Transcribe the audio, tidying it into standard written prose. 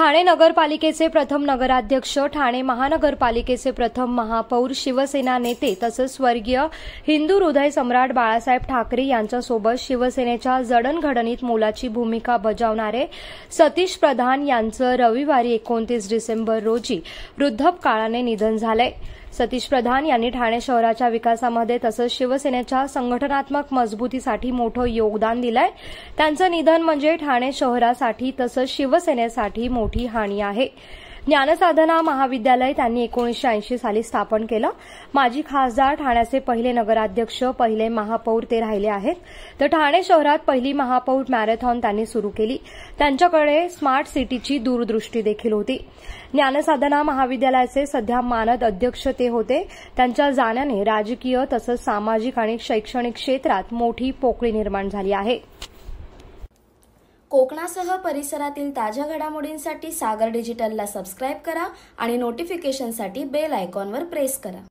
ठाणे नगरपालिकेचे प्रथम नगराध्यक्ष, ठाणे महानगरपालिकेचे प्रथम महापौर, शिवसेना नेते तसंच स्वर्गीय हिंदू हृदय सम्राट बाळासाहेब ठाकरे यांच्यासोबत शिवसेनेच्या जडणघडणीत मोलाची भूमिका बजावणारे सतीश प्रधान यांचं रविवारी 29 डिसेंबर रोजी वृद्धापकाळाने निधन झालंय। सतीश प्रधान यांनी ठाणे शहराच्या विकासामध्ये तसंच शिवसेनेच्या संघटनात्मक मजबूतीसाठी मोठं योगदान दिलंय। त्यांचं निधन म्हणजे ठाणे शहरासाठी तसंच शिवसेनेसाठी मोठी हानी आहे। ज्ञानसाधना महाविद्यालय त्यांनी 1980 साली स्थापन केलं। माजी खासदार, ठाण्याचे पहिले नगराध्यक्ष, पहिले महापौर ते राहिले आहेत। तर ठाणे शहरात पहिली महापौर मॅरेथॉन त्यांनी सुरू केली। त्यांच्याकडे स्मार्ट सिटीची दूरदृष्टी देखील होती। ज्ञानसाधना महाविद्यालयाचे सध्या मानद अध्यक्ष ते होते। त्यांच्या जाण्याने राजकीय तसंच सामाजिक आणि शैक्षणिक क्षेत्रात मोठी पोकळी निर्माण झाली आहे। कोकणासह परिसरातील ताज्या घडामोडींसाठी सागर डिजिटलला सबस्क्राइब करा आणि नोटिफिकेशनसाठी बेल आयकॉनवर प्रेस करा।